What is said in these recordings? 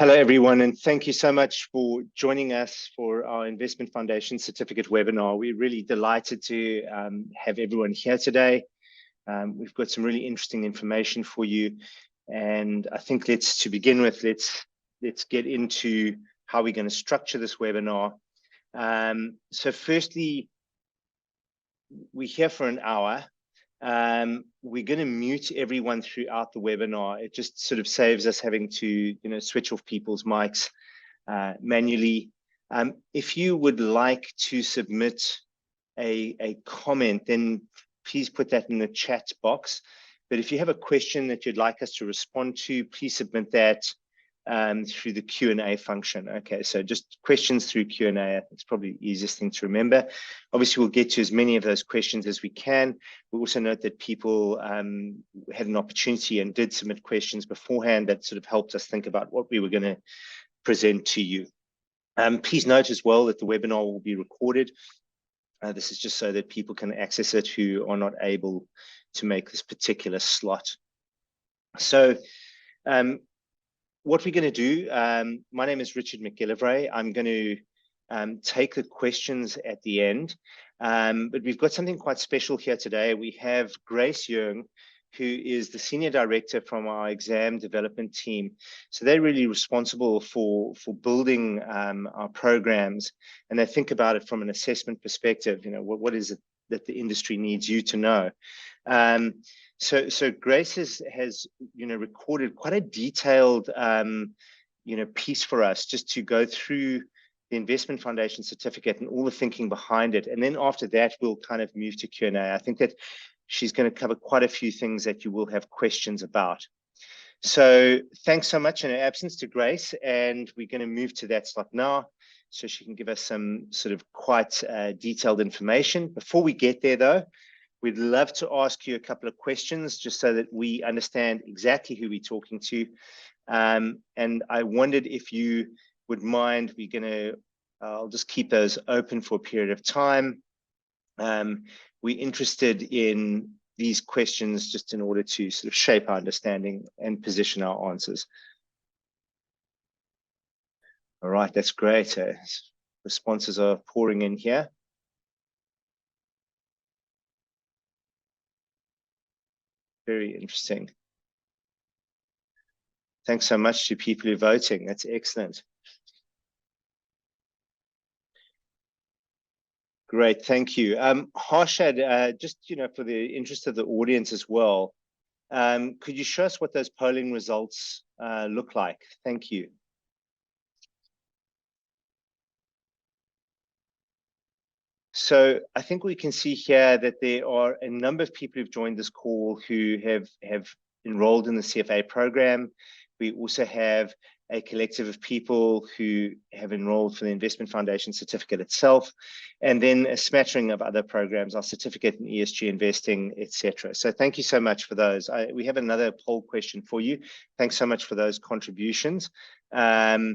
Hello, everyone, and thank you so much for joining us for our Investment Foundation Certificate webinar. We're really delighted to have everyone here today. We've got some really interesting information for you, and I think to begin with, let's get into how we're going to structure this webinar. So firstly, we're here for an hour. We're going to mute everyone throughout the webinar. It just sort of saves us having to, switch off people's mics manually. If you would like to submit a comment, then please put that in the chat box. But if you have a question that you'd like us to respond to, please submit that through the Q&A function. Okay, so just questions through Q&A. I think it's probably the easiest thing to remember. Obviously, we'll get to as many of those questions as we can. We also note that people had an opportunity and did submit questions beforehand that sort of helped us think about what we were going to present to you. Please note as well that the webinar will be recorded. This is just so that people can access it who are not able to make this particular slot. So, what we're going to do, my name is Richard McGillivray. I'm going to take the questions at the end, but we've got something quite special here today. We have Grace Young, who is the Senior Director from our exam development team. So they're really responsible for building our programs, and they think about it from an assessment perspective. What is it that the industry needs you to know? So Grace has recorded quite a detailed piece for us just to go through the Investment Foundation Certificate and all the thinking behind it. And then after that, we'll kind of move to Q&A. I think that she's going to cover quite a few things that you will have questions about. So thanks so much in her absence to Grace, and we're going to move to that slot now so she can give us some sort of quite detailed information. Before we get there though, we'd love to ask you a couple of questions just so that we understand exactly who we're talking to. And I wondered if you would mind, I'll just keep those open for a period of time. We're interested in these questions just in order to sort of shape our understanding and position our answers. All right, that's great. Responses are pouring in here. Very interesting. Thanks so much to people who are voting. That's excellent. Great, thank you. Harshad, just for the interest of the audience as well, could you show us what those polling results look like? Thank you. So I think we can see here that there are a number of people who've joined this call who have enrolled in the CFA program. We also have a collective of people who have enrolled for the Investment Foundation Certificate itself, and then a smattering of other programs, our certificate in ESG investing, etc. So thank you so much for those. We have another poll question for you. Thanks so much for those contributions. I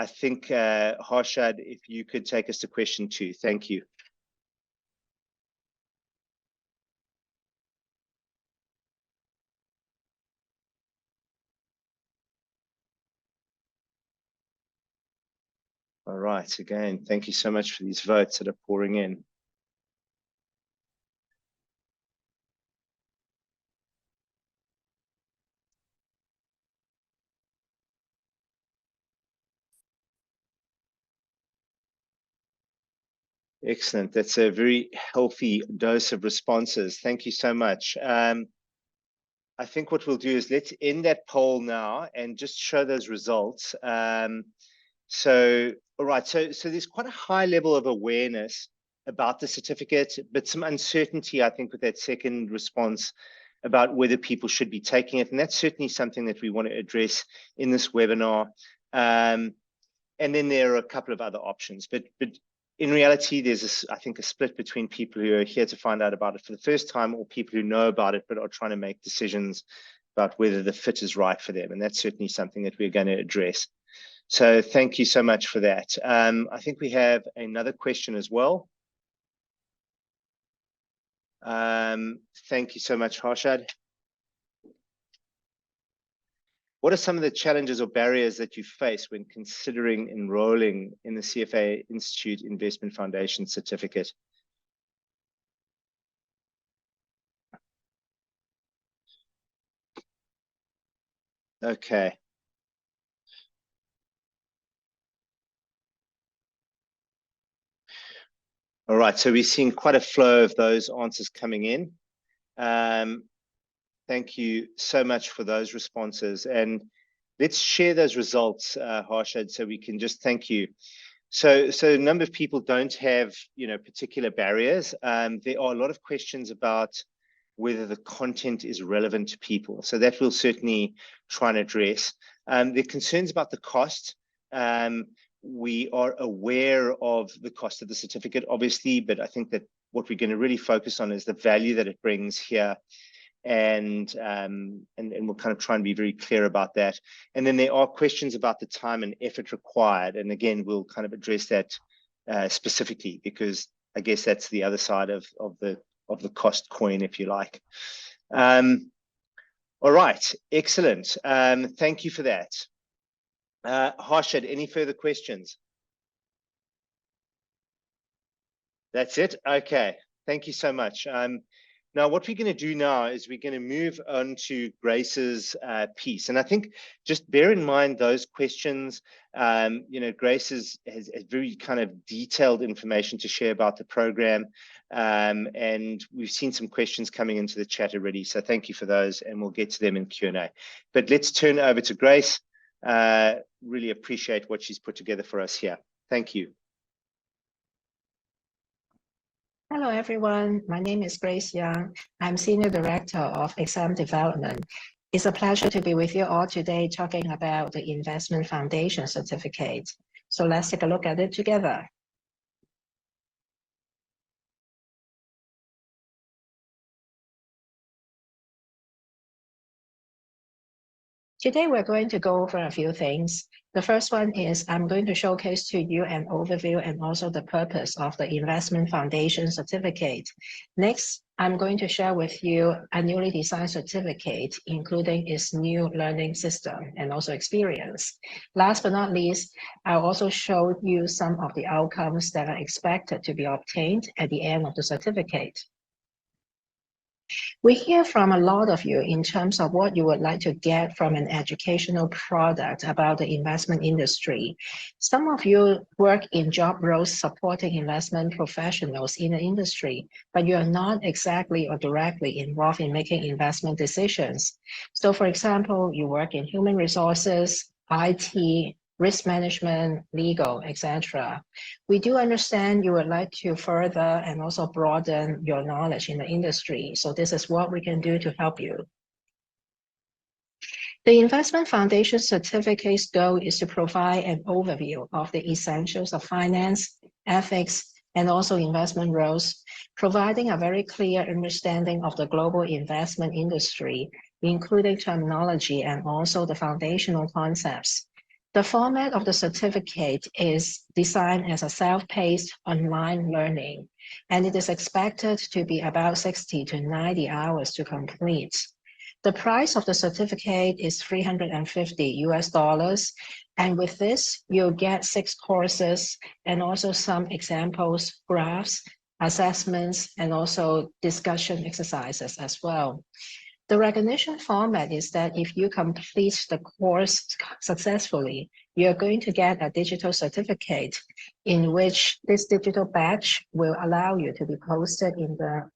think, Harshad, if you could take us to question 2. Thank you. All right, again, thank you so much for these votes that are pouring in. Excellent. That's a very healthy dose of responses. Thank you so much. I think what we'll do is let's end that poll now and just show those results. All right, so there's quite a high level of awareness about the certificate, but some uncertainty, I think, with that second response about whether people should be taking it. And that's certainly something that we want to address in this webinar. And then there are a couple of other options, but in reality, there's, I think, a split between people who are here to find out about it for the first time or people who know about it but are trying to make decisions about whether the fit is right for them. And that's certainly something that we're going to address. So thank you so much for that. I think we have another question as well. Thank you so much, Harshad. what are some of the challenges or barriers that you face when considering enrolling in the CFA Institute Investment Foundation certificate? Okay. All right, so we're seeing quite a flow of those answers coming in. Thank you so much for those responses. And let's share those results, Harshad, so we can just thank you. So a number of people don't have, particular barriers. There are a lot of questions about whether the content is relevant to people. So that we'll certainly try and address. There are concerns about the cost. We are aware of the cost of the certificate, obviously, but I think that what we're going to really focus on is the value that it brings here. And we'll kind of try and be very clear about that. And then there are questions about the time and effort required. And again, we'll kind of address that specifically, because I guess that's the other side of the cost coin, if you like. All right, excellent. Thank you for that. Harshad, any further questions? That's it? Okay, thank you so much. Now, what we're going to do now is we're going to move on to Grace's piece. And I think just bear in mind those questions. Grace has very kind of detailed information to share about the program. And we've seen some questions coming into the chat already. So thank you for those, and we'll get to them in Q&A. But let's turn over to Grace. Really appreciate what she's put together for us here. Thank you. Hello, everyone. My name is Grace Young. I'm Senior Director of Exam Development. It's a pleasure to be with you all today talking about the Investment Foundation Certificate. So let's take a look at it together. Today, we're going to go over a few things. The first one is I'm going to showcase to you an overview and also the purpose of the Investment Foundation Certificate. Next, I'm going to share with you a newly designed certificate, including its new learning system and also experience. Last but not least, I'll also show you some of the outcomes that are expected to be obtained at the end of the certificate. We hear from a lot of you in terms of what you would like to get from an educational product about the investment industry. Some of you work in job roles supporting investment professionals in the industry, but you are not exactly or directly involved in making investment decisions. So for example, you work in human resources, IT, risk management, legal, etc. We do understand you would like to further and also broaden your knowledge in the industry. So this is what we can do to help you. The Investment Foundation Certificate's goal is to provide an overview of the essentials of finance, ethics, and also investment roles, providing a very clear understanding of the global investment industry, including terminology and also the foundational concepts. The format of the certificate is designed as a self-paced online learning, and it is expected to be about 60 to 90 hours to complete. The price of the certificate is $350 US, and with this, you'll get 6 courses and also some examples, graphs, assessments, and also discussion exercises as well. The recognition format is that if you complete the course successfully, you're going to get a digital certificate in which this digital badge will allow you to be posted in the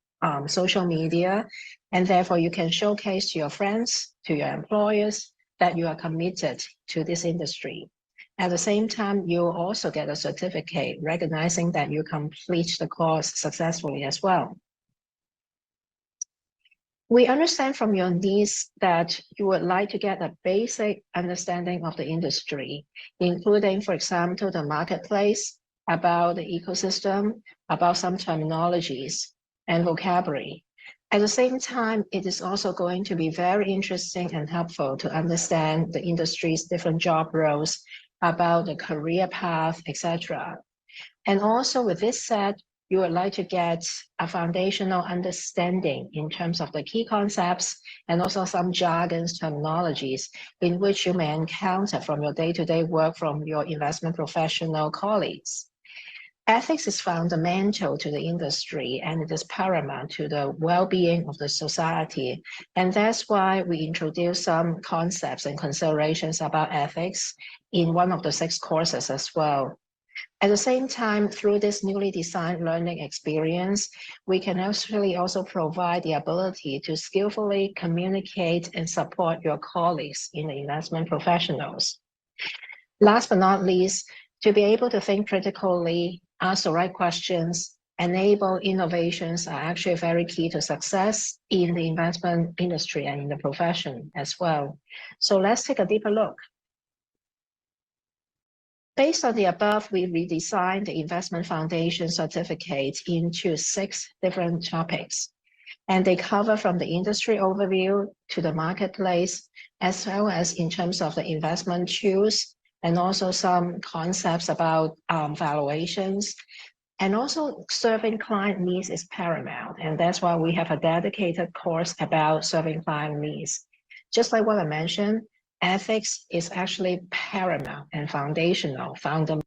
social media, and therefore you can showcase to your friends, to your employers, that you are committed to this industry. At the same time, you'll also get a certificate recognizing that you complete the course successfully as well. We understand from your needs that you would like to get a basic understanding of the industry, including, for example, the marketplace, about the ecosystem, about some terminologies and vocabulary. At the same time, it is also going to be very interesting and helpful to understand the industry's different job roles, about the career path, etc. And also with this said, you would like to get a foundational understanding in terms of the key concepts and also some jargons, terminologies in which you may encounter from your day-to-day work from your investment professional colleagues. Ethics is fundamental to the industry and it is paramount to the well-being of the society. And that's why we introduce some concepts and considerations about ethics in one of the 6 courses as well. At the same time, through this newly designed learning experience, we can actually also provide the ability to skillfully communicate and support your colleagues in the investment professionals. Last but not least, to be able to think critically, ask the right questions, enable innovations are actually very key to success in the investment industry and in the profession as well. So let's take a deeper look. Based on the above, we redesigned the Investment Foundation Certificate into 6 different topics. And they cover from the industry overview to the marketplace, as well as in terms of the investment tools, and also some concepts about valuations. And also serving client needs is paramount. And that's why we have a dedicated course about serving client needs. Just like what I mentioned, ethics is actually paramount and foundational, fundamental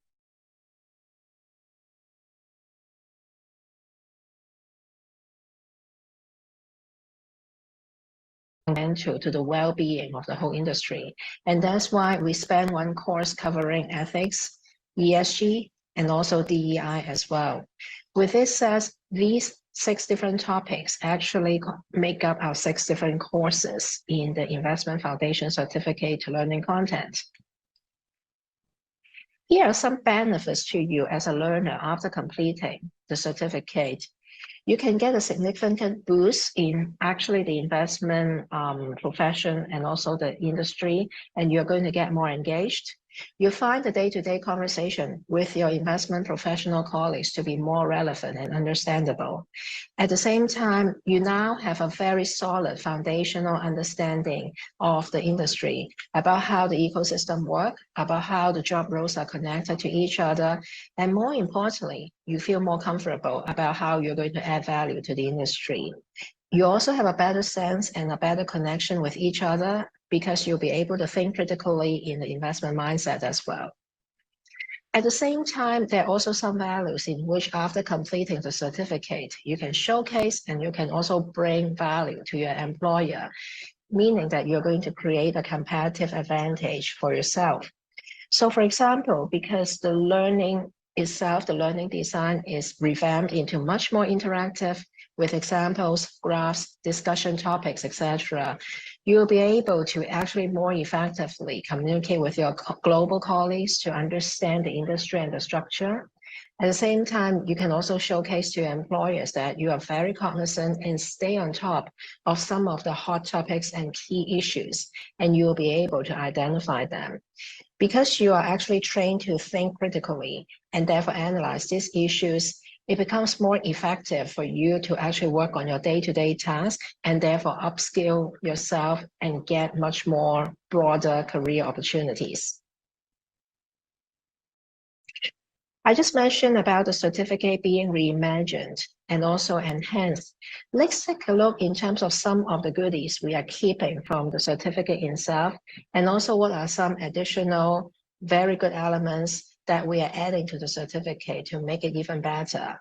to the well-being of the whole industry. And that's why we spend one course covering ethics, ESG, and also DEI as well. With this said, these 6 different topics actually make up our 6 different courses in the Investment Foundation Certificate learning content. Here are some benefits to you as a learner after completing the certificate. You can get a significant boost in actually the investment profession and also the industry, and you're going to get more engaged. You find the day-to-day conversation with your investment professional colleagues to be more relevant and understandable. At the same time, you now have a very solid foundational understanding of the industry, about how the ecosystem works, about how the job roles are connected to each other, and more importantly, you feel more comfortable about how you're going to add value to the industry. You also have a better sense and a better connection with each other because you'll be able to think critically in the investment mindset as well. At the same time, there are also some values in which after completing the certificate, you can showcase and you can also bring value to your employer, meaning that you're going to create a competitive advantage for yourself. So for example, because the learning itself, the learning design is revamped into much more interactive with examples, graphs, discussion topics, etc. You'll be able to actually more effectively communicate with your global colleagues to understand the industry and the structure. At the same time, you can also showcase to employers that you are very cognizant and stay on top of some of the hot topics and key issues, and you'll be able to identify them. Because you are actually trained to think critically and therefore analyze these issues, it becomes more effective for you to actually work on your day-to-day task and therefore upskill yourself and get much more broader career opportunities. I just mentioned about the certificate being reimagined and also enhanced. Let's take a look in terms of some of the goodies we are keeping from the certificate itself, and also what are some additional very good elements that we are adding to the certificate to make it even better.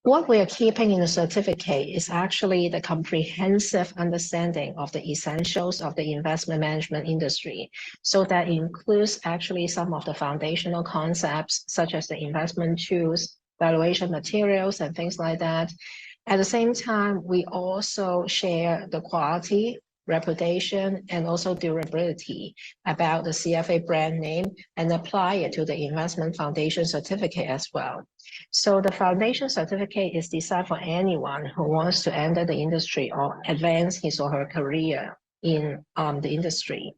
What we are keeping in the certificate is actually the comprehensive understanding of the essentials of the investment management industry. So that includes actually some of the foundational concepts, such as the investment tools, valuation materials, and things like that. At the same time, we also share the quality, reputation, and also durability about the CFA brand name and apply it to the Investment Foundation Certificate as well. So the Foundation Certificate is designed for anyone who wants to enter the industry or advance his or her career in the industry.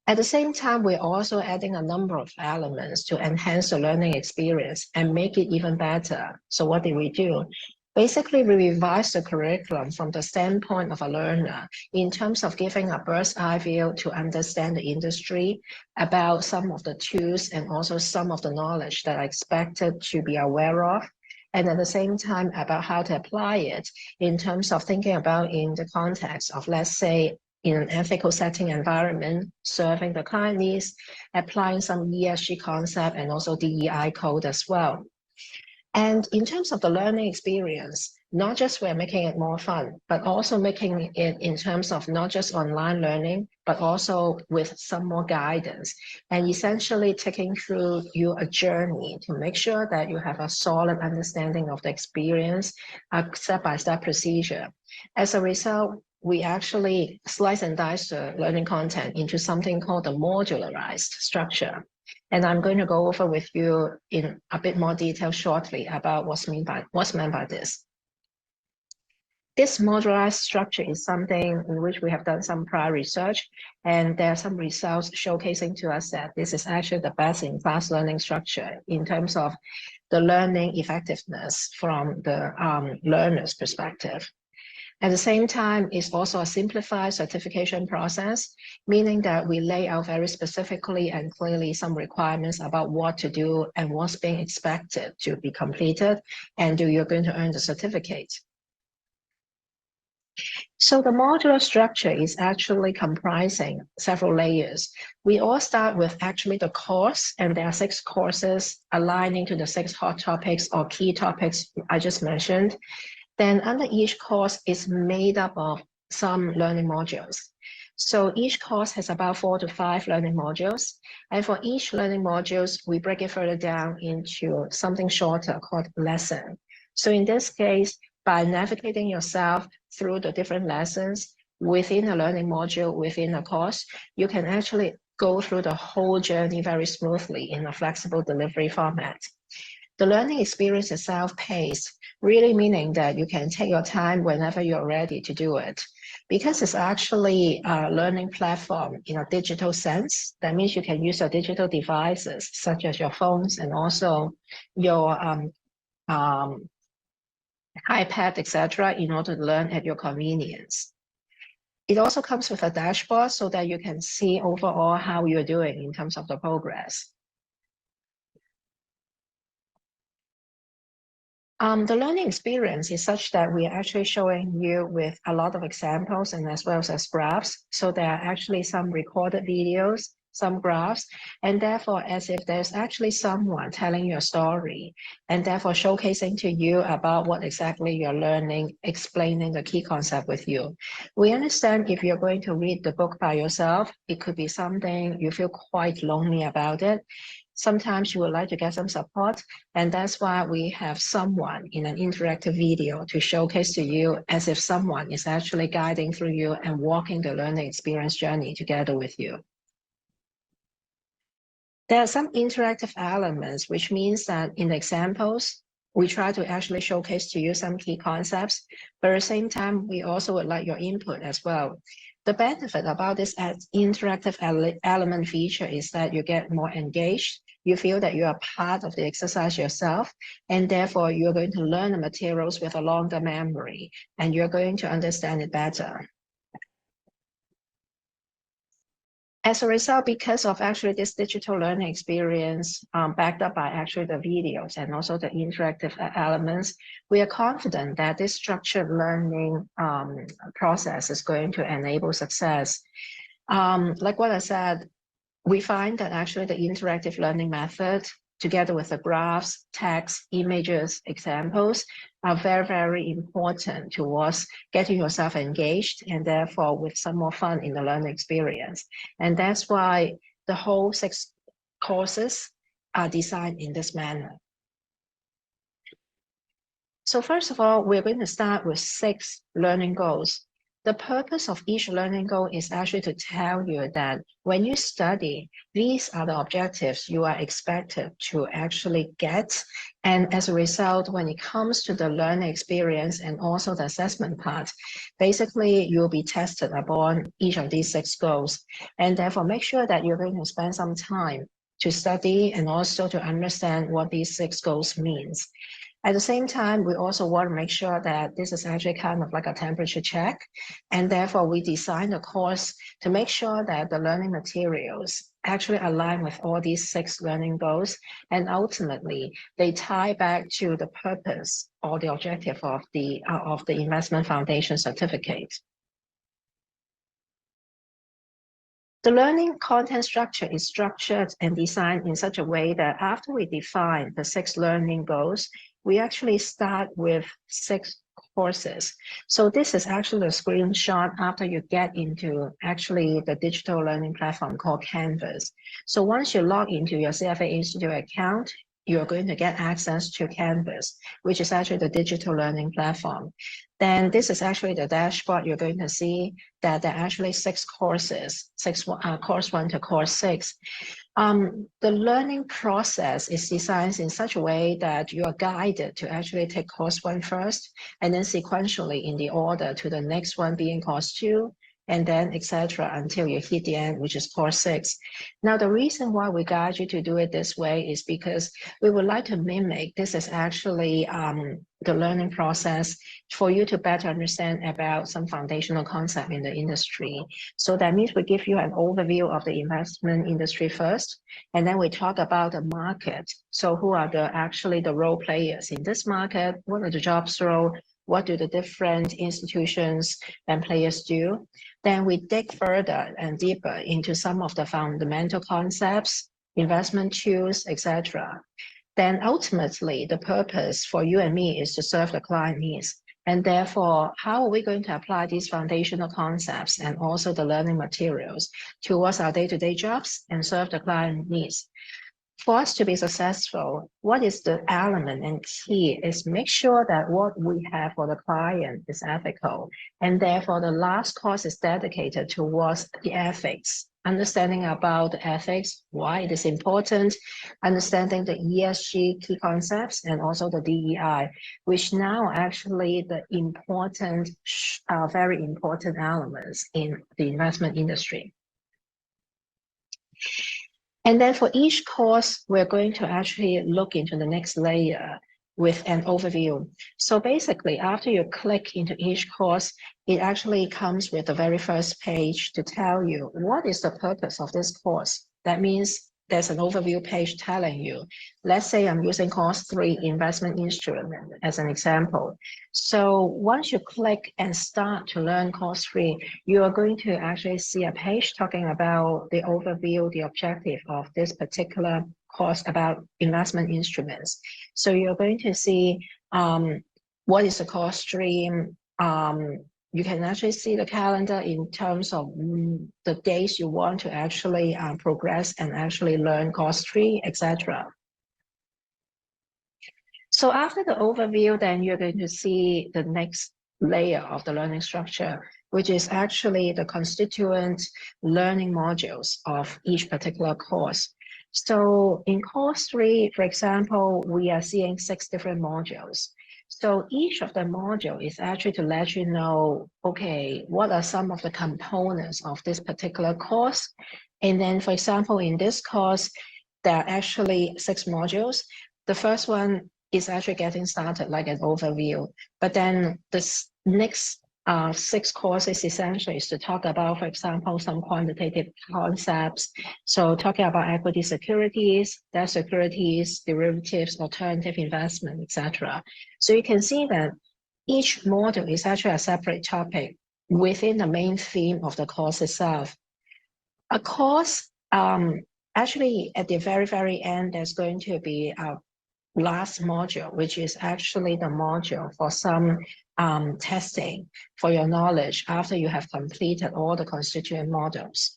At the same time, we're also adding a number of elements to enhance the learning experience and make it even better. So what did we do? Basically, we revised the curriculum from the standpoint of a learner in terms of giving a bird's eye view to understand the industry, about some of the tools and also some of the knowledge that are expected to be aware of. and at the same time about how to apply it in terms of thinking about in the context of, let's say, in an ethical setting environment, serving the client needs, applying some ESG concept and also DEI code as well. And in terms of the learning experience, not just we're making it more fun, but also making it in terms of not just online learning, but also with some more guidance, and essentially taking through you a journey to make sure that you have a solid understanding of the experience, a step-by-step procedure. As a result, we actually slice and dice the learning content into something called the modularized structure. And I'm going to go over with you in a bit more detail shortly about what's meant by this. This modularized structure is something in which we have done some prior research, and there are some results showcasing to us that this is actually the best in class learning structure in terms of the learning effectiveness from the learner's perspective. At the same time, it's also a simplified certification process, meaning that we lay out very specifically and clearly some requirements about what to do and what's being expected to be completed, and you're going to earn the certificate. So the modular structure is actually comprising several layers. We all start with actually the course, and there are 6 courses aligning to the 6 hot topics or key topics I just mentioned. Then under each course is made up of some learning modules. So each course has about 4 to 5 learning modules. And for each learning modules, we break it further down into something shorter called lesson. So in this case, by navigating yourself through the different lessons within a learning module, within a course, you can actually go through the whole journey very smoothly in a flexible delivery format. The learning experience is self-paced, really meaning that you can take your time whenever you're ready to do it. Because it's actually a learning platform in a digital sense, that means you can use your digital devices, such as your phones and also your iPad, etc., in order to learn at your convenience. It also comes with a dashboard so that you can see overall how you're doing in terms of the progress. The learning experience is such that we are actually showing you with a lot of examples and as well as graphs. So there are actually some recorded videos, some graphs, and therefore as if there's actually someone telling you a story and therefore showcasing to you about what exactly you're learning, explaining the key concept with you. We understand if you're going to read the book by yourself, it could be something you feel quite lonely about it. Sometimes you would like to get some support, and that's why we have someone in an interactive video to showcase to you as if someone is actually guiding through you and walking the learning experience journey together with you. There are some interactive elements, which means that in the examples, we try to actually showcase to you some key concepts, but at the same time, we also would like your input as well. The benefit about this interactive element feature is that you get more engaged, you feel that you are part of the exercise yourself, and therefore you're going to learn the materials with a longer memory, and you're going to understand it better. As a result, because of actually this digital learning experience backed up by actually the videos and also the interactive elements, we are confident that this structured learning process is going to enable success. Like what I said, we find that actually the interactive learning method, together with the graphs, text, images, examples, are very, very important towards getting yourself engaged and therefore with some more fun in the learning experience. And that's why the whole 6 courses are designed in this manner. So first of all, we're going to start with 6 learning goals. The purpose of each learning goal is actually to tell you that when you study, these are the objectives you are expected to actually get. And as a result, when it comes to the learning experience and also the assessment part, basically you'll be tested upon each of these 6 goals. And therefore, make sure that you're going to spend some time to study and also to understand what these 6 goals means. At the same time, we also want to make sure that this is actually kind of like a temperature check. And therefore, we designed a course to make sure that the learning materials actually align with all these 6 learning goals. And ultimately, they tie back to the purpose or the objective of the Investment Foundation certificate. The learning content structure is structured and designed in such a way that after we define the 6 learning goals, we actually start with 6 courses. So this is actually a screenshot after you get into actually the digital learning platform called Canvas. So once you log into your CFA Institute account, you're going to get access to Canvas, which is actually the digital learning platform. Then this is actually the dashboard. You're going to see that there are actually 6 courses, course 1 to course 6. The learning process is designed in such a way that you are guided to actually take course 1 first, and then sequentially in the order to the next one being course 2, and then etc. until you hit the end, which is course 6. Now, the reason why we guide you to do it this way is because we would like to mimic, this is actually the learning process for you to better understand about some foundational concept in the industry. So that means we give you an overview of the investment industry first, and then we talk about the market. So who are actually the role players in this market? What are the jobs role? What do the different institutions and players do? Then we dig further and deeper into some of the fundamental concepts, investment tools, etc. Then ultimately, the purpose for you and me is to serve the client needs. And therefore, how are we going to apply these foundational concepts and also the learning materials towards our day-to-day jobs and serve the client needs? For us to be successful, what is the element and key is make sure that what we have for the client is ethical. And therefore, the last course is dedicated towards the ethics, understanding about the ethics, why it is important, understanding the ESG key concepts, and also the DEI, which now actually the important, very important elements in the investment industry. And then for each course, we're going to actually look into the next layer with an overview. So basically, after you click into each course, it actually comes with the very first page to tell you what is the purpose of this course. That means there's an overview page telling you, let's say I'm using course 3 investment instrument as an example. So once you click and start to learn course 3, you are going to actually see a page talking about the overview, the objective of this particular course about investment instruments. So you're going to see what is the course stream. You can actually see the calendar in terms of the days you want to actually progress and actually learn course 3, etc. So after the overview, then you're going to see the next layer of the learning structure, which is actually the constituent learning modules of each particular course. So in course 3, for example, we are seeing 6 different modules. So each of the module is actually to let you know, okay, what are some of the components of this particular course? And then, for example, in this course, there are actually 6 modules. The first one is actually getting started, like an overview. But then this next 6 courses essentially is to talk about, for example, some quantitative concepts. So talking about equity securities, debt securities, derivatives, alternative investment, etc. So you can see that each module is actually a separate topic within the main theme of the course itself. A course, actually at the very, very end, there's going to be a last module, which is actually the module for some testing for your knowledge after you have completed all the constituent modules.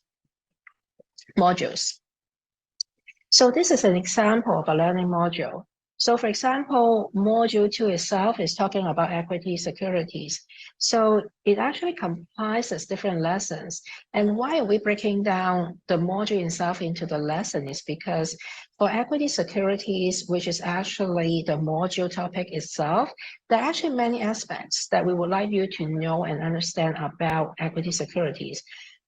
So this is an example of a learning module. So for example, module 2 itself is talking about equity securities. So it actually comprises different lessons. And why are we breaking down the module itself into the lesson is because for equity securities, which is actually the module topic itself, there are actually many aspects that we would like you to know and understand about equity securities.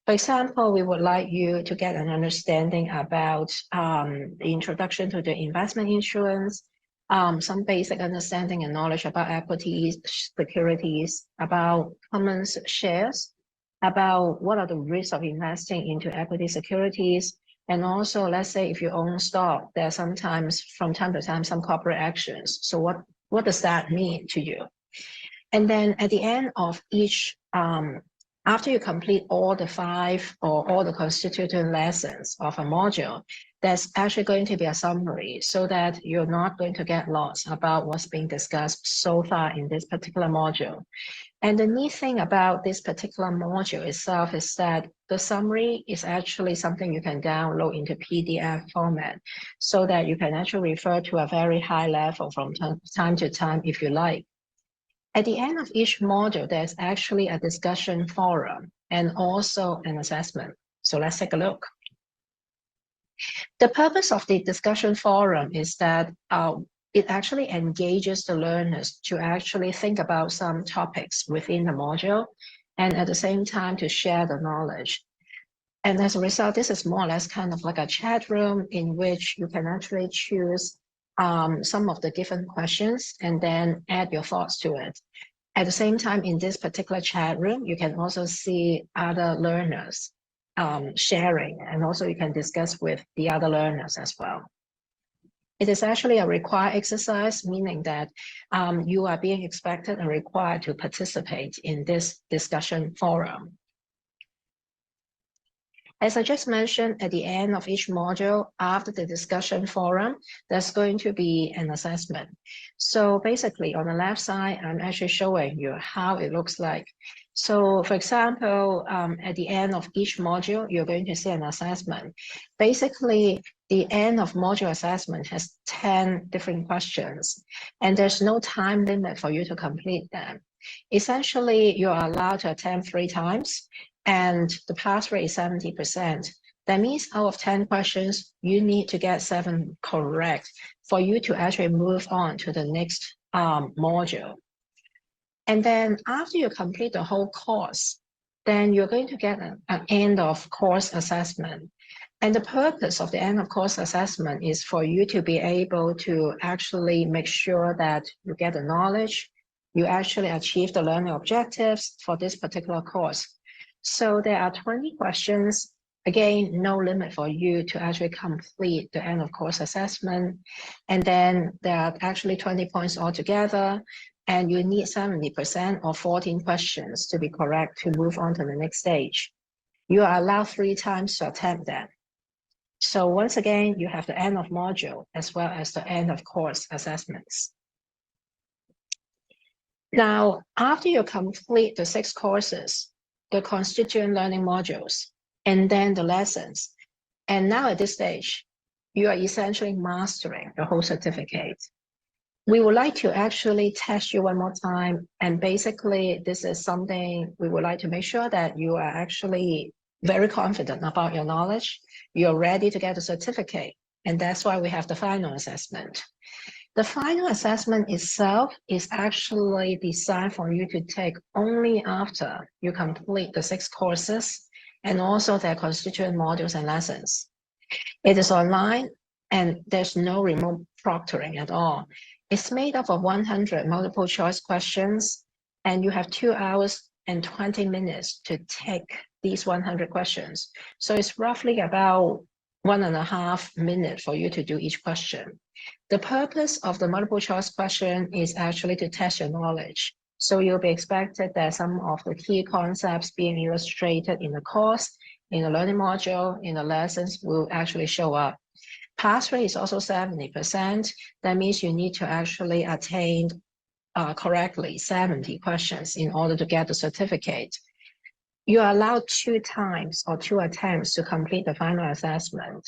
For example, we would like you to get an understanding about the introduction to the investment insurance, some basic understanding and knowledge about equities, securities, about common shares, about what are the risks of investing into equity securities. And also, let's say if you own stock, there are sometimes from time to time some corporate actions. So what does that mean to you? And then at the end of each, after you complete all the 5 or all the constituent lessons of a module, there's actually going to be a summary so that you're not going to get lost about what's being discussed so far in this particular module. And the neat thing about this particular module itself is that the summary is actually something you can download into PDF format so that you can actually refer to a very high level from time to time if you like. At the end of each module, there's actually a discussion forum and also an assessment. So let's take a look. The purpose of the discussion forum is that it actually engages the learners to actually think about some topics within the module and at the same time to share the knowledge. And as a result, this is more or less kind of like a chat room in which you can actually choose some of the given questions and then add your thoughts to it. At the same time, in this particular chat room, you can also see other learners sharing, and also you can discuss with the other learners as well. It is actually a required exercise, meaning that you are being expected and required to participate in this discussion forum. As I just mentioned, at the end of each module, after the discussion forum, there's going to be an assessment. So basically, on the left side, I'm actually showing you how it looks like. So for example, at the end of each module, you're going to see an assessment. Basically, the end of module assessment has 10 different questions, and there's no time limit for you to complete them. Essentially, you are allowed to attempt 3 times, and the pass rate is 70%. That means out of 10 questions, you need to get 7 correct for you to actually move on to the next module. And then after you complete the whole course, then you're going to get an end of course assessment. And the purpose of the end of course assessment is for you to be able to actually make sure that you get the knowledge, you actually achieve the learning objectives for this particular course. So there are 20 questions. Again, no limit for you to actually complete the end of course assessment. And then there are actually 20 points altogether, and you need 70% or 14 questions to be correct to move on to the next stage. You are allowed 3 times to attempt that. So once again, you have the end of module as well as the end of course assessments. Now, after you complete the 6 courses, the constituent learning modules, and then the lessons, and now at this stage, you are essentially mastering the whole certificate. We would like to actually test you one more time, and basically this is something we would like to make sure that you are actually very confident about your knowledge, you're ready to get a certificate, and that's why we have the final assessment. The final assessment itself is actually designed for you to take only after you complete the 6 courses and also their constituent modules and lessons. It is online and there's no remote proctoring at all. It's made up of 100 multiple choice questions, and you have 2 hours and 20 minutes to take these 100 questions. So it's roughly about 1.5 minutes for you to do each question. The purpose of the multiple choice question is actually to test your knowledge. So you'll be expected that some of the key concepts being illustrated in the course, in the learning module, in the lessons will actually show up. Pass rate is also 70%. That means you need to actually attain correctly 70 questions in order to get the certificate. You are allowed 2 times or 2 attempts to complete the final assessment.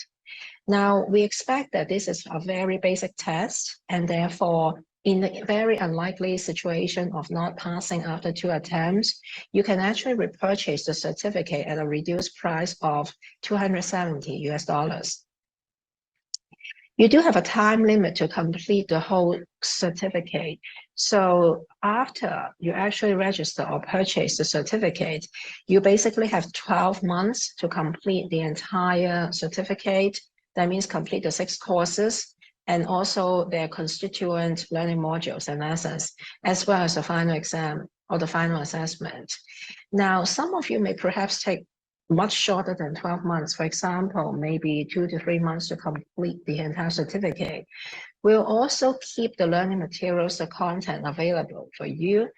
Now, we expect that this is a very basic test, and therefore, in the very unlikely situation of not passing after 2 attempts, you can actually repurchase the certificate at a reduced price of $270 US. You do have a time limit to complete the whole certificate. So after you actually register or purchase the certificate, you basically have 12 months to complete the entire certificate. That means complete the 6 courses and also their constituent learning modules and lessons, as well as the final exam or the final assessment. Now, some of you may perhaps take much shorter than 12 months, for example, maybe 2 to 3 months to complete the entire certificate. We'll also keep the learning materials, the content available for you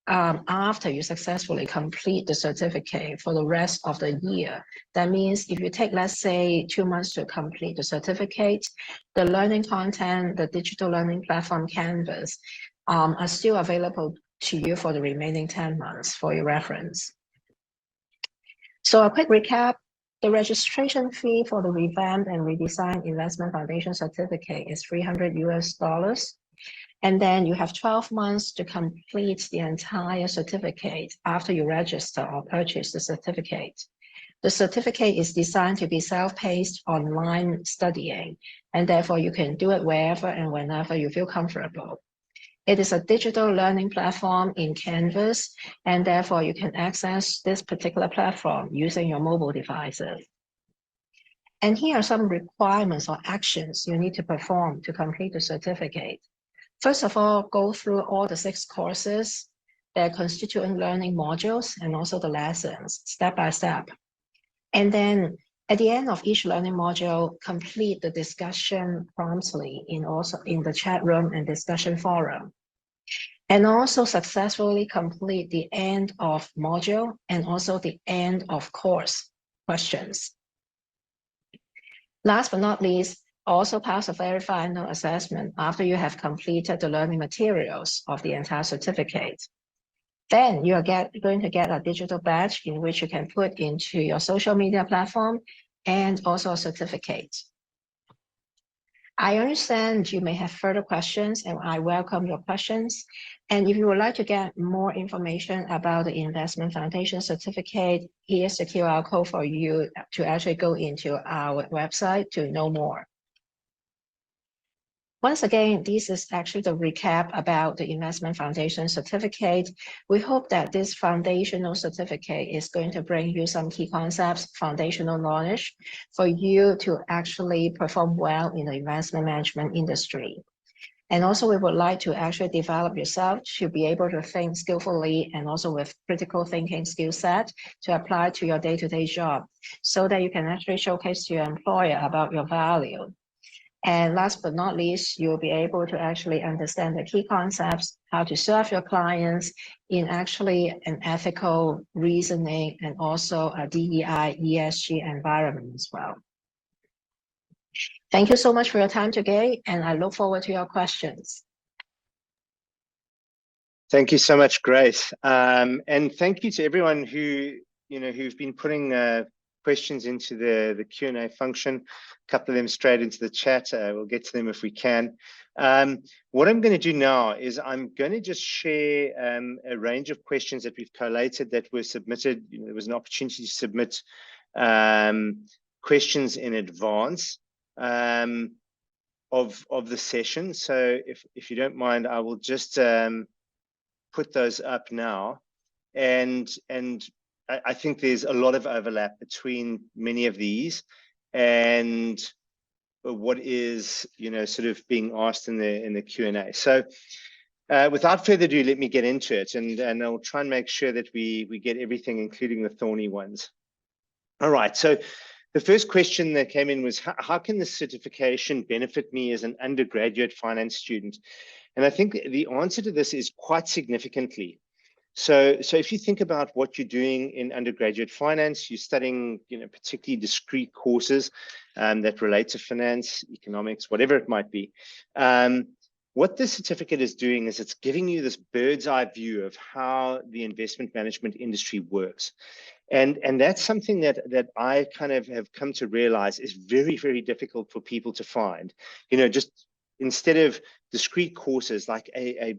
after you successfully complete the certificate for the rest of the year. That means if you take, let's say, 2 months to complete the certificate, the learning content, the digital learning platform Canvas are still available to you for the remaining 10 months for your reference. So a quick recap, the registration fee for the revamped and redesigned Investment Foundation certificate is $300 US. And then you have 12 months to complete the entire certificate after you register or purchase the certificate. The certificate is designed to be self-paced online studying, and therefore you can do it wherever and whenever you feel comfortable. It is a digital learning platform in Canvas, and therefore you can access this particular platform using your mobile devices. And here are some requirements or actions you need to perform to complete the certificate. First of all, go through all the 6 courses, their constituent learning modules, and also the lessons step by step. And then at the end of each learning module, complete the discussion promptly in the chat room and discussion forum. And also successfully complete the end of module and also the end of course questions. Last but not least, also pass a very final assessment after you have completed the learning materials of the entire certificate. Then you are going to get a digital badge in which you can put into your social media platform and also a certificate. I understand you may have further questions, and I welcome your questions. And if you would like to get more information about the Investment Foundation certificate, here's the QR code for you to actually go into our website to know more. Once again, this is actually the recap about the Investment Foundation certificate. We hope that this foundational certificate is going to bring you some key concepts, foundational knowledge for you to actually perform well in the investment management industry. And also we would like to actually develop yourself to be able to think skillfully and also with critical thinking skill set to apply to your day-to-day job so that you can actually showcase to your employer about your value. And last but not least, you'll be able to actually understand the key concepts, how to serve your clients in actually an ethical reasoning and also a DEI, ESG environment as well. Thank you so much for your time today, and I look forward to your questions. Thank you so much, Grace. And thank you to everyone who've been putting questions into the Q&A function. A couple of them straight into the chat. We'll get to them if we can. What I'm going to do now is I'm going to just share a range of questions that we've collated that were submitted. There was an opportunity to submit questions in advance of the session. So if you don't mind, I will just put those up now. And I think there's a lot of overlap between many of these and what is, sort of being asked in the Q&A. So without further ado, let me get into it, and I'll try and make sure that we get everything, including the thorny ones. All right, so the first question that came in was, how can this certification benefit me as an undergraduate finance student? And I think the answer to this is quite significantly. So if you think about what you're doing in undergraduate finance, you're studying, particularly discrete courses that relate to finance, economics, whatever it might be. What this certificate is doing is it's giving you this bird's eye view of how the investment management industry works. And that's something that I kind of have come to realize is very, very difficult for people to find. Just instead of discrete courses, like a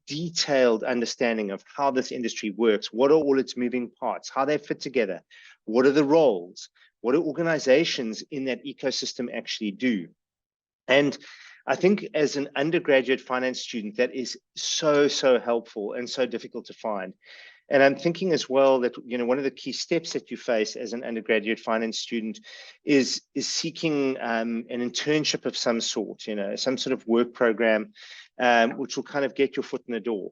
detailed understanding of how this industry works, what are all its moving parts, how they fit together, what are the roles, what do organizations in that ecosystem actually do. And I think as an undergraduate finance student, that is so, so helpful and so difficult to find. And I'm thinking as well that, you know, one of the key steps that you face as an undergraduate finance student is seeking an internship of some sort, you know, some sort of work program, which will kind of get your foot in the door.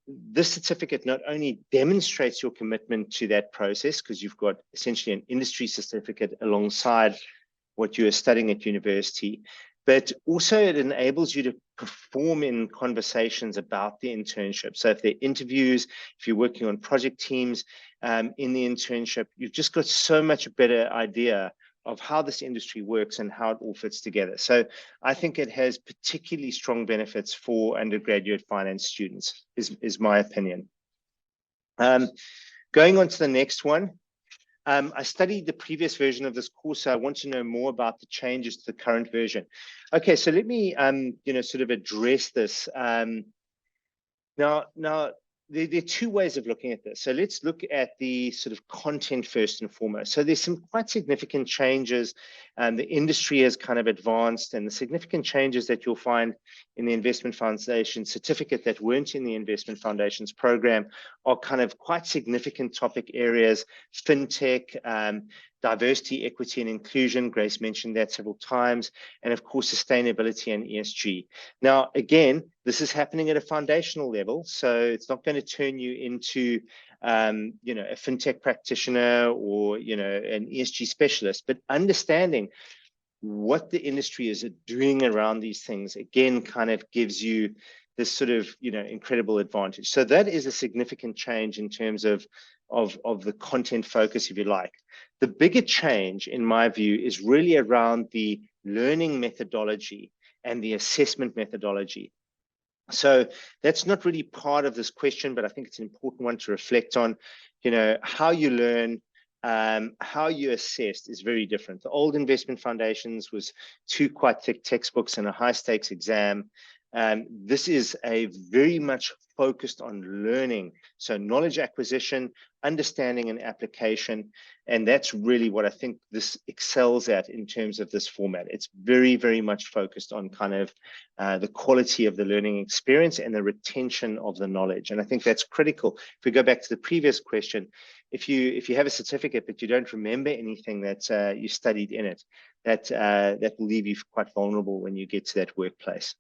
This certificate not only demonstrates your commitment to that process, because you've got essentially an industry certificate alongside what you are studying at university, but also it enables you to perform in conversations about the internship. So if there are interviews, if you're working on project teams in the internship, you've just got so much better idea of how this industry works and how it all fits together. So I think it has particularly strong benefits for undergraduate finance students, is my opinion. Going on to the next one. I studied the previous version of this course, so I want to know more about the changes to the current version. Okay, so let me, you know, sort of address this. Now, there are two ways of looking at this. So let's look at the sort of content first and foremost. So there's some quite significant changes, and the industry has kind of advanced, and the significant changes that you'll find in the Investment Foundation certificate that weren't in the Investment Foundation's program are kind of quite significant topic areas: fintech, diversity, equity, and inclusion. Grace mentioned that several times, and of course, sustainability and ESG. Now, again, this is happening at a foundational level, so it's not going to turn you into, you know, a fintech practitioner or, you know, an ESG specialist. But understanding what the industry is doing around these things, again, kind of gives you this sort of, you know, incredible advantage. So that is a significant change in terms of the content focus, if you like. The bigger change, in my view, is really around the learning methodology and the assessment methodology. So that's not really part of this question, but I think it's an important one to reflect on. You know, how you learn, how you assessed is very different. The old Investment Foundations was 2 quite thick textbooks and a high stakes exam. This is a very much focused on learning. So knowledge acquisition, understanding and application. And that's really what I think this excels at in terms of this format. It's very, very much focused on kind of the quality of the learning experience and the retention of the knowledge. And I think that's critical. If we go back to the previous question, if you have a certificate but you don't remember anything that you studied in it, that will leave you quite vulnerable when you get to that workplace.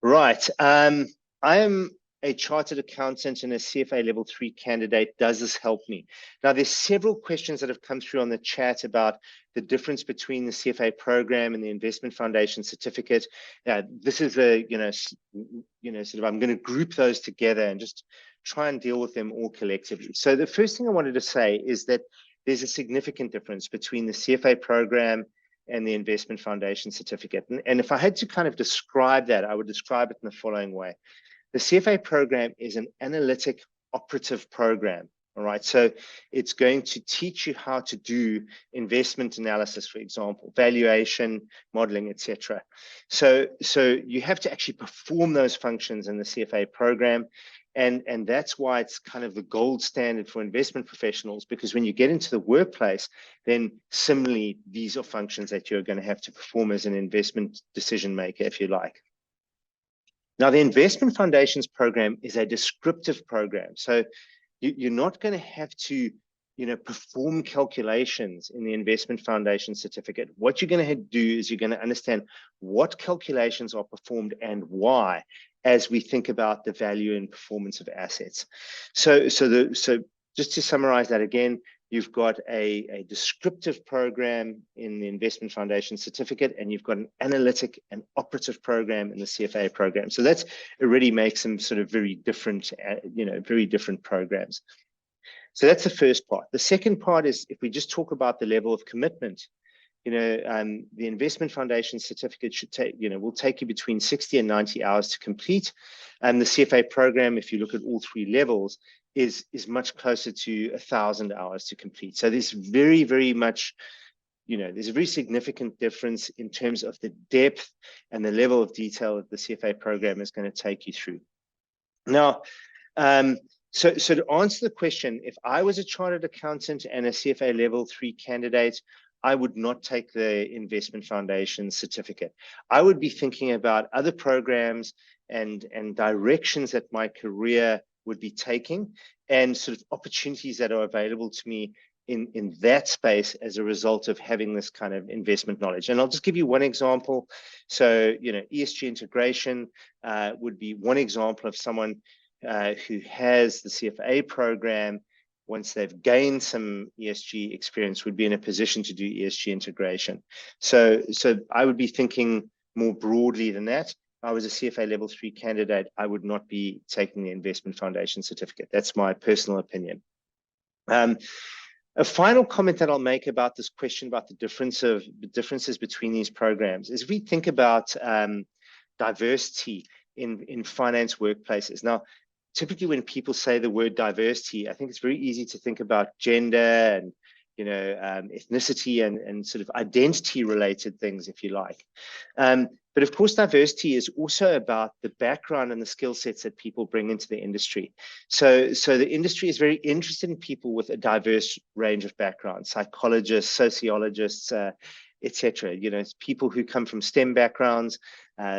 Right. I am a chartered accountant and a CFA level 3 candidate. Does this help me? Now, there's several questions that have come through on the chat about the difference between the CFA program and the Investment Foundation certificate. This is a, sort of, I'm going to group those together and just try and deal with them all collectively. So the first thing I wanted to say is that there's a significant difference between the CFA program and the Investment Foundation certificate. And if I had to kind of describe that, I would describe it in the following way. The CFA program is an analytic operative program, all right? So it's going to teach you how to do investment analysis, for example, valuation, modeling, etc. So you have to actually perform those functions in the CFA program. And that's why it's kind of the gold standard for investment professionals, because when you get into the workplace, then similarly, these are functions that you're going to have to perform as an investment decision maker, if you like. Now, the Investment Foundations program is a descriptive program. So you're not going to have to, perform calculations in the Investment Foundation certificate. What you're going to do is you're going to understand what calculations are performed and why, as we think about the value and performance of assets. So just to summarize that again, you've got a descriptive program in the Investment Foundation certificate, and you've got an analytic and operative program in the CFA program. So that's already makes them sort of very different, very different programs. So that's the first part. The second part is, if we just talk about the level of commitment, the Investment Foundation certificate should take, will take you between 60 and 90 hours to complete. And the CFA program, if you look at all 3 levels, is much closer to 1,000 hours to complete. So there's very, very much, there's a very significant difference in terms of the depth and the level of detail that the CFA program is going to take you through. Now, so to answer the question, if I was a chartered accountant and a CFA level 3 candidate, I would not take the Investment Foundation certificate. I would be thinking about other programs and directions that my career would be taking, and sort of opportunities that are available to me in that space as a result of having this kind of investment knowledge. And I'll just give you one example. So, ESG integration would be one example of someone who has the CFA program. Once they've gained some ESG experience, would be in a position to do ESG integration. So I would be thinking more broadly than that. If I was a CFA level 3 candidate, I would not be taking the Investment Foundation certificate. That's my personal opinion. A final comment that I'll make about this question about the differences between these programs is, we think about diversity in finance workplaces. Now, typically when people say the word diversity, I think it's very easy to think about gender and ethnicity and sort of identity related things, if you like. But of course, diversity is also about the background and the skill sets that people bring into the industry. So the industry is very interested in people with a diverse range of backgrounds: psychologists, sociologists, etc. People who come from STEM backgrounds,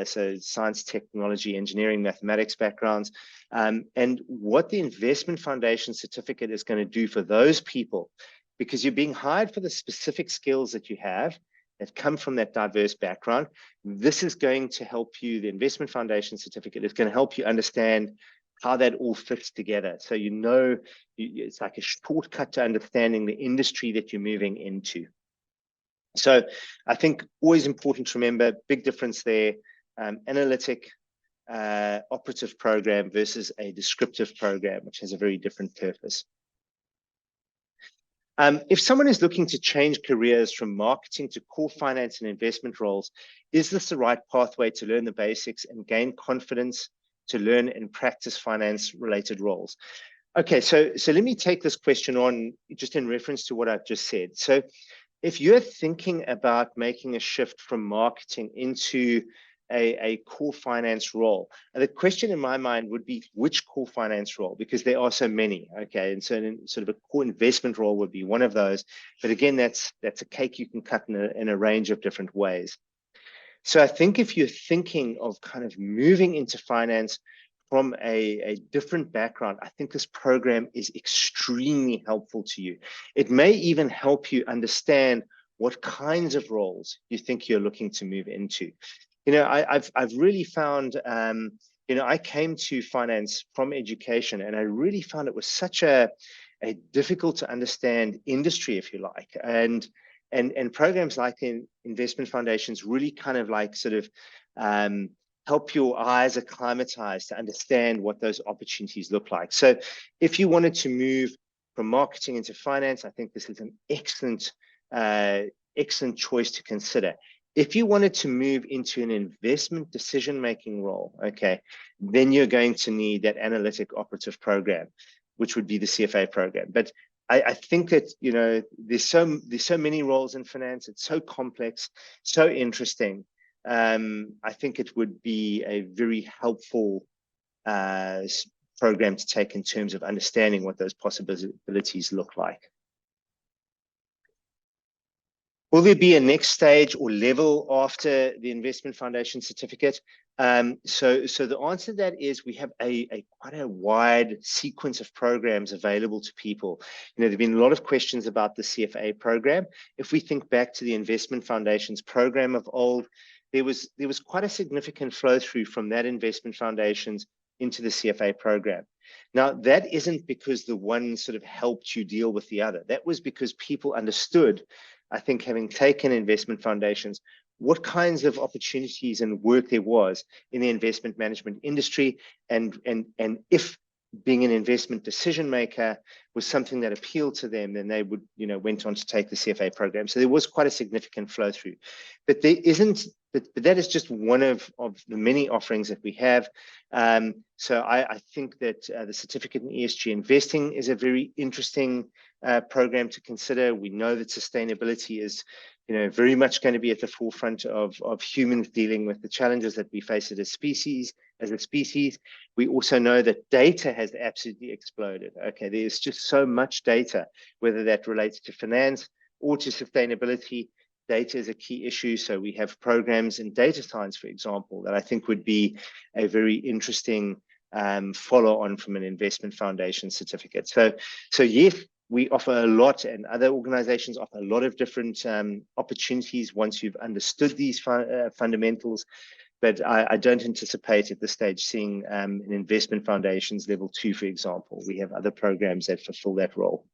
so science, technology, engineering, mathematics backgrounds. And what the Investment Foundation certificate is going to do for those people, because you're being hired for the specific skills that you have that come from that diverse background, this is going to help you. The Investment Foundation certificate is going to help you understand how that all fits together. So it's like a shortcut to understanding the industry that you're moving into. So I think always important to remember, big difference there, analytic operative program versus a descriptive program, which has a very different purpose. If someone is looking to change careers from marketing to core finance and investment roles, is this the right pathway to learn the basics and gain confidence to learn and practice finance-related roles? Okay, so let me take this question on just in reference to what I've just said. So if you're thinking about making a shift from marketing into a core finance role, and the question in my mind would be, which core finance role? Because there are so many, okay? And so sort of a core investment role would be one of those. But again, that's a cake you can cut in a range of different ways. So I think if you're thinking of kind of moving into finance from a different background, I think this program is extremely helpful to you. It may even help you understand what kinds of roles you think you're looking to move into. I've really found, I came to finance from education, and I really found it was such a difficult to understand industry, if you like. And programs like the Investment Foundations really kind of like sort of help your eyes acclimatize to understand what those opportunities look like. So if you wanted to move from marketing into finance, I think this is an excellent choice to consider. If you wanted to move into an investment decision-making role, okay, then you're going to need that analytic operative program, which would be the CFA program. But I think that, there's so many roles in finance. It's so complex, so interesting. I think it would be a very helpful program to take in terms of understanding what those possibilities look like. Will there be a next stage or level after the Investment Foundation certificate? So the answer to that is, we have quite a wide sequence of programs available to people. There have been a lot of questions about the CFA program. If we think back to the Investment Foundation's program of old, there was quite a significant flow through from that Investment Foundations into the CFA program. Now, that isn't because the one sort of helped you deal with the other. That was because people understood, I think, having taken Investment Foundations, what kinds of opportunities and work there was in the investment management industry, and if being an investment decision maker was something that appealed to them, then they would, went on to take the CFA program. So there was quite a significant flow through, but there isn't. But that is just one of the many offerings that we have. So I think that the certificate in ESG investing is a very interesting program to consider. We know that sustainability is, very much going to be at the forefront of humans dealing with the challenges that we face as a species. We also know that data has absolutely exploded. Okay, there's just so much data, whether that relates to finance, or to sustainability. Data is a key issue. So we have programs in data science, for example, that I think would be a very interesting follow on from an investment foundation certificate. So yes, we offer a lot, and other organizations offer a lot of different opportunities once you've understood these fundamentals. But I don't anticipate at this stage seeing an investment foundations level 2, for example. We have other programs that fulfill that role.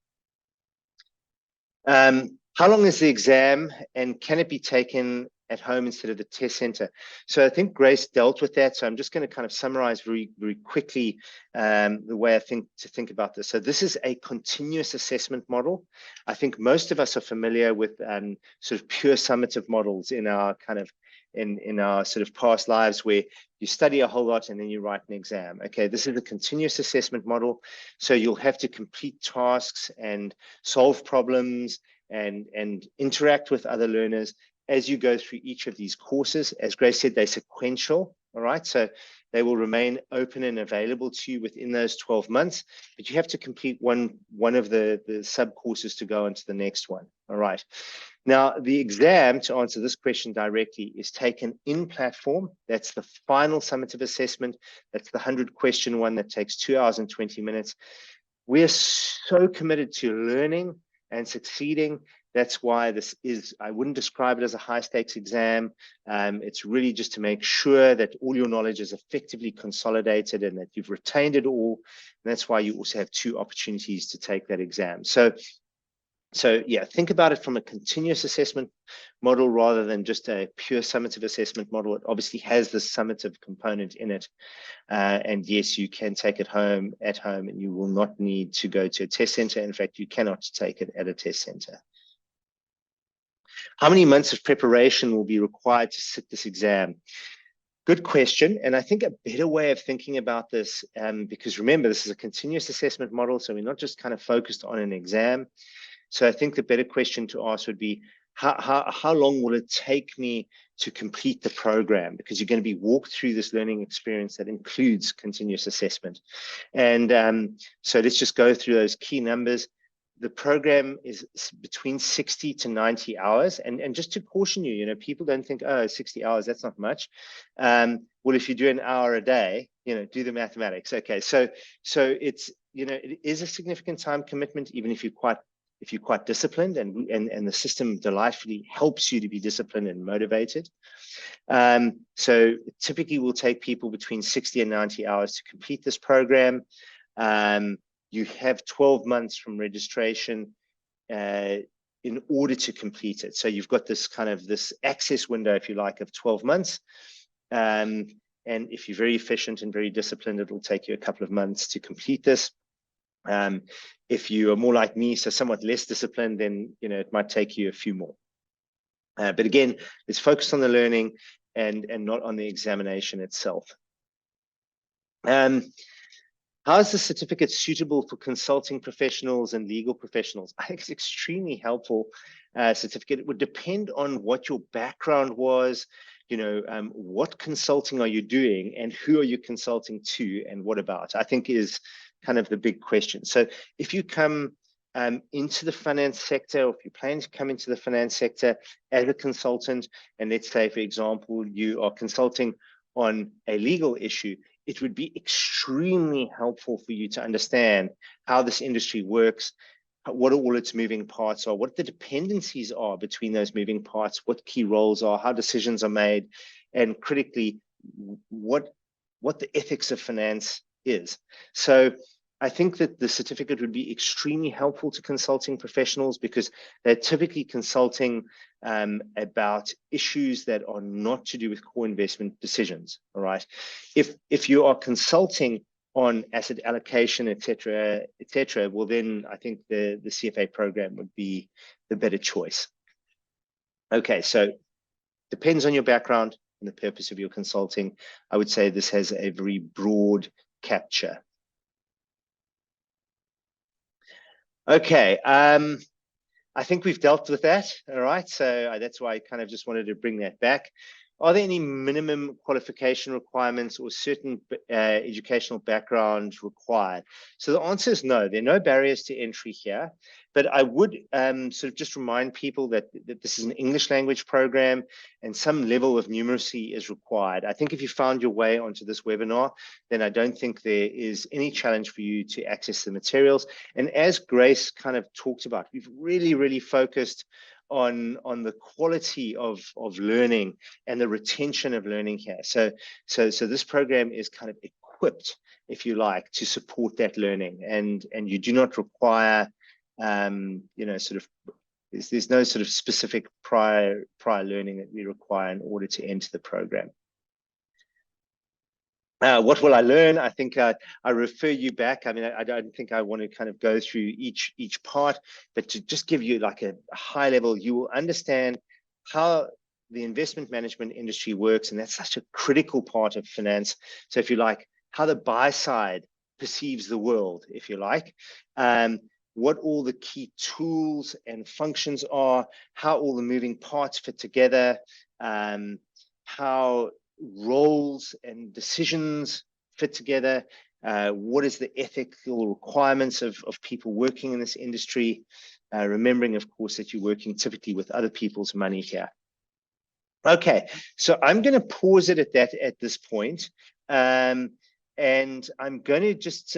How long is the exam, and can it be taken at home instead of the test center? So I think Grace dealt with that. So I'm just going to kind of summarize very, very quickly the way I think about this. So this is a continuous assessment model. I think most of us are familiar with sort of pure summative models in our kind of in our sort of past lives, where you study a whole lot and then you write an exam. Okay, this is a continuous assessment model. So you'll have to complete tasks and solve problems and interact with other learners as you go through each of these courses. As Grace said, they're sequential, all right? So they will remain open and available to you within those 12 months, but you have to complete one of the sub-courses to go into the next one, all right? Now, the exam, to answer this question directly, is taken in platform. That's the final summative assessment. That's the 100-question one that takes 2 hours and 20 minutes. We are so committed to learning and succeeding. That's why this is, I wouldn't describe it as a high stakes exam. It's really just to make sure that all your knowledge is effectively consolidated and that you've retained it all. And that's why you also have 2 opportunities to take that exam. So yeah, think about it from a continuous assessment model rather than just a pure summative assessment model. It obviously has the summative component in it. And yes, you can take it at home, and you will not need to go to a test center. In fact, you cannot take it at a test center. How many months of preparation will be required to sit this exam? Good question. And I think a better way of thinking about this, because remember, this is a continuous assessment model, so we're not just kind of focused on an exam. So I think the better question to ask would be, how long will it take me to complete the program? Because you're going to be walked through this learning experience that includes continuous assessment. And so let's just go through those key numbers. The program is between 60 to 90 hours. And just to caution you, you know, people don't think, oh, 60 hours, that's not much. Well, if you do an hour a day, you know, do the mathematics. Okay, so it's, you know, it is a significant time commitment, even if you're quite disciplined, and the system delightfully helps you to be disciplined and motivated. So it typically will take people between 60 and 90 hours to complete this program. You have 12 months from registration in order to complete it. So you've got this kind of this access window, if you like, of 12 months. And if you're very efficient and very disciplined, it'll take you a couple of months to complete this. If you are more like me, so somewhat less disciplined, then you know it might take you a few more. But again, let's focus on the learning and not on the examination itself. How is the certificate suitable for consulting professionals and legal professionals? I think it's extremely helpful certificate. It would depend on what your background was, you know, what consulting are you doing and who are you consulting to and what about, I think is kind of the big question. So if you come into the finance sector, or if you plan to come into the finance sector as a consultant, and let's say, for example, you are consulting on a legal issue, it would be extremely helpful for you to understand how this industry works, what all its moving parts are, what the dependencies are between those moving parts, what key roles are, how decisions are made, and critically, what the ethics of finance is. So I think that the certificate would be extremely helpful to consulting professionals because they're typically consulting about issues that are not to do with core investment decisions. All right. If you are consulting on asset allocation, et cetera, well, then I think the CFA program would be the better choice. Okay, so depends on your background and the purpose of your consulting. I would say this has a very broad capture. Okay, I think we've dealt with that. All right, so that's why I kind of just wanted to bring that back. are there any minimum qualification requirements or certain educational background required? So the answer is no, there are no barriers to entry here. But I would sort of just remind people that this is an English language program and some level of numeracy is required. I think if you found your way onto this webinar, then I don't think there is any challenge for you to access the materials. And as Grace kind of talked about, we've really focused on the quality of learning and the retention of learning here. So this program is kind of equipped, if you like, to support that learning, and you do not require you know, sort of, there's no sort of specific prior learning that we require in order to enter the program. What will I learn? I think I refer you back. I mean, I don't think I want to kind of go through each part, but to just give you like a high level, you will understand how the investment management industry works, and that's such a critical part of finance. So if you like, how the buy side perceives the world, if you like, what all the key tools and functions are, how all the moving parts fit together, how roles and decisions fit together, what is the ethical requirements of people working in this industry, remembering, of course, that you're working typically with other people's money here. Okay, so I'm going to pause it at this point, and I'm going to just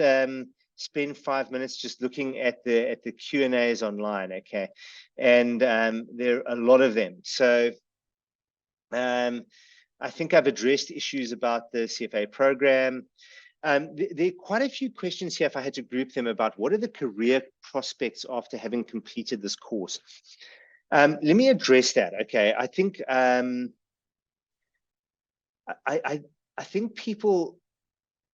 spend 5 minutes just looking at the Q&As online. Okay, and there are a lot of them. So I think I've addressed issues about the CFA program. There are quite a few questions here, if I had to group them, about what are the career prospects after having completed this course. Let me address that. Okay, I think I think people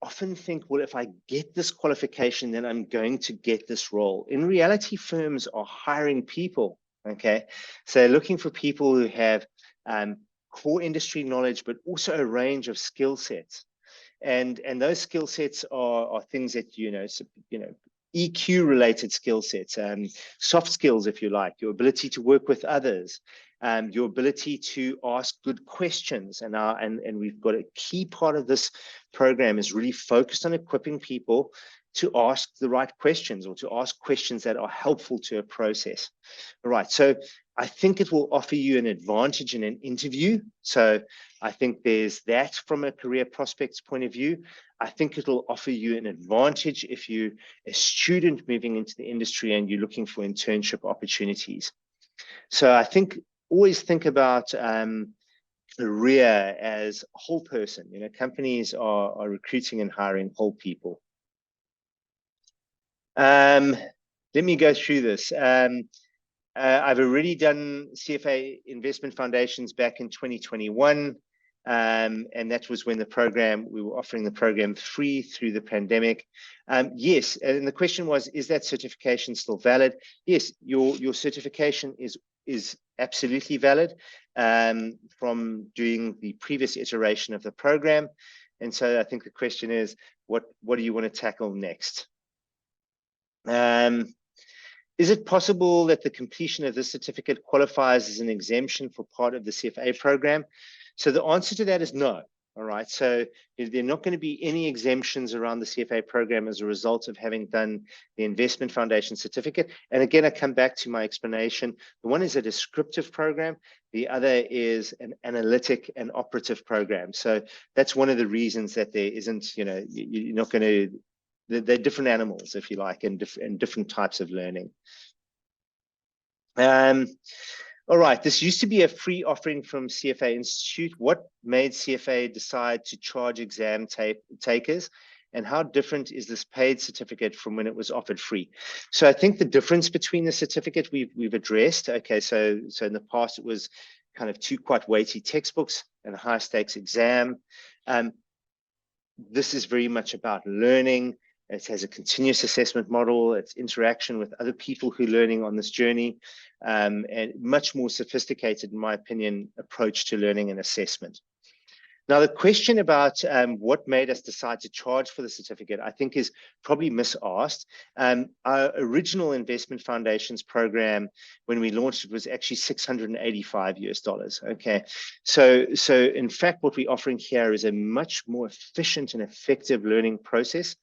often think, well, if I get this qualification, then I'm going to get this role. In reality, firms are hiring people. Okay, so they're looking for people who have core industry knowledge, but also a range of skill sets. And those skill sets are things that, you know, EQ related skill sets, soft skills, if you like, your ability to work with others, your ability to ask good questions. And we've got a key part of this program is really focused on equipping people to ask the right questions, or to ask questions that are helpful to a process. All right, so I think it will offer you an advantage in an interview. So I think there's that from a career prospects point of view. I think it'll offer you an advantage if you're a student moving into the industry and you're looking for internship opportunities. So I think always think about career as a whole person. You know, companies are recruiting and hiring whole people. Let me go through this. I've already done CFA Investment Foundations back in 2021. And that was when we were offering the program free through the pandemic. Yes, and the question was, is that certification still valid? Yes, your certification is absolutely valid from doing the previous iteration of the program. And so I think the question is, what do you want to tackle next? Is it possible that the completion of this certificate qualifies as an exemption for part of the CFA program? So the answer to that is no. All right, so there are not going to be any exemptions around the CFA program as a result of having done the Investment Foundation certificate. And again, I come back to my explanation. The one is a descriptive program. The other is an analytic and operative program. So that's one of the reasons that there isn't, you know, you're not going to, they're different animals, if you like, and different types of learning. All right, this used to be a free offering from CFA Institute. What made CFA decide to charge exam takers? And how different is this paid certificate from when it was offered free? So I think the difference between the certificate we've addressed. Okay, so in the past it was kind of two quite weighty textbooks and a high stakes exam. This is very much about learning. It has a continuous assessment model. It's interaction with other people who are learning on this journey, and much more sophisticated, in my opinion, approach to learning and assessment. Now, the question about what made us decide to charge for the certificate, I think is probably misasked. Our original investment foundations program, when we launched it, was actually $685. Okay, so in fact, what we're offering here is a much more efficient and effective learning process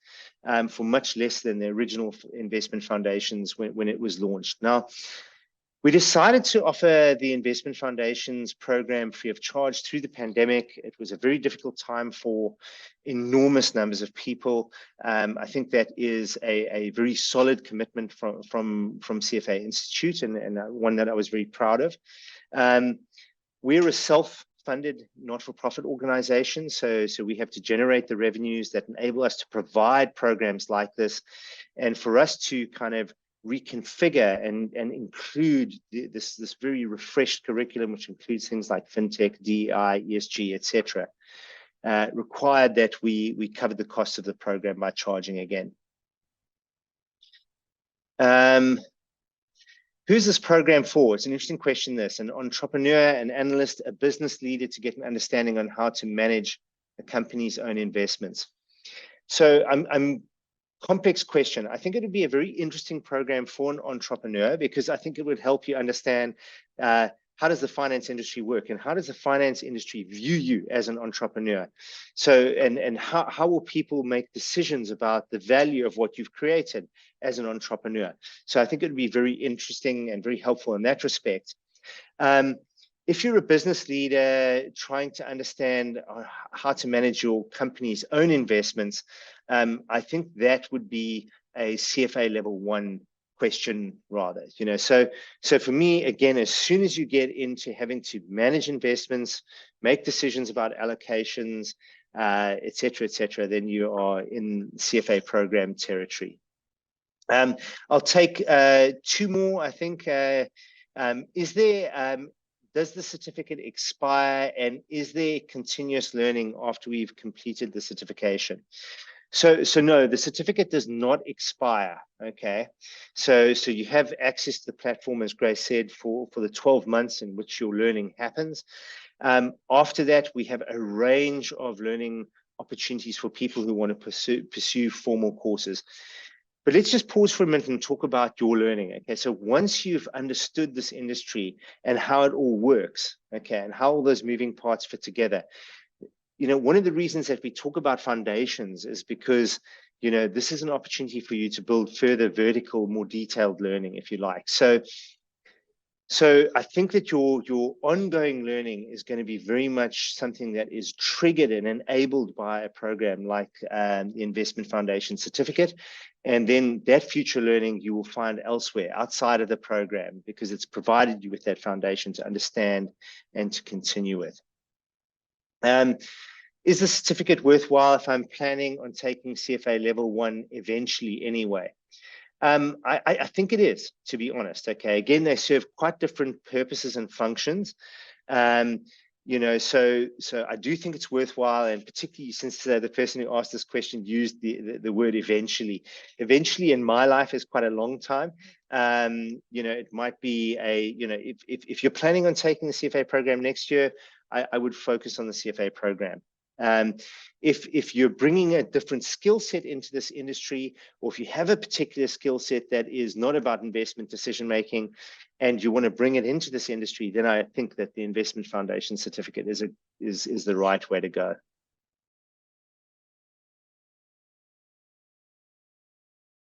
for much less than the original investment foundations when it was launched. Now, we decided to offer the investment foundations program free of charge through the pandemic. It was a very difficult time for enormous numbers of people. I think that is a very solid commitment from CFA Institute, and one that I was very proud of. We're a self-funded not-for-profit organization, so we have to generate the revenues that enable us to provide programs like this, and for us to kind of reconfigure and include this very refreshed curriculum, which includes things like fintech, DEI, ESG, etc., required that we covered the cost of the program by charging again. Who's this program for? It's an interesting question, this. An entrepreneur, an analyst, a business leader to get an understanding on how to manage a company's own investments. So complex question. I think it would be a very interesting program for an entrepreneur, because I think it would help you understand how does the finance industry work, and how does the finance industry view you as an entrepreneur. So, and how will people make decisions about the value of what you've created as an entrepreneur. So I think it would be very interesting and very helpful in that respect. If you're a business leader trying to understand how to manage your company's own investments, I think that would be a CFA level 1 question rather. So for me, again, as soon as you get into having to manage investments, make decisions about allocations, et cetera, then you are in CFA program territory. I'll take 2 more, I think. Does the certificate expire, and is there continuous learning after we've completed the certification? So no, the certificate does not expire. Okay, so you have access to the platform, as Grace said, for the 12 months in which your learning happens. After that, we have a range of learning opportunities for people who want to pursue formal courses. But let's just pause for a minute and talk about your learning. Okay, so once you've understood this industry and how it all works, okay, and how all those moving parts fit together, one of the reasons that we talk about foundations is because, this is an opportunity for you to build further vertical, more detailed learning, if you like. So I think that your ongoing learning is going to be very much something that is triggered and enabled by a program like the Investment Foundation Certificate. And then that future learning you will find elsewhere outside of the program, because it's provided you with that foundation to understand and to continue with. Is the certificate worthwhile if I'm planning on taking CFA level 1 eventually anyway? I think it is, to be honest. Okay, again, they serve quite different purposes and functions. So I do think it's worthwhile, and particularly since the person who asked this question used the word eventually. Eventually in my life is quite a long time. It might be if you're planning on taking the CFA program next year, I would focus on the CFA program. If you're bringing a different skill set into this industry, or if you have a particular skill set that is not about investment decision making and you want to bring it into this industry, then I think that the Investment Foundation Certificate is the right way to go.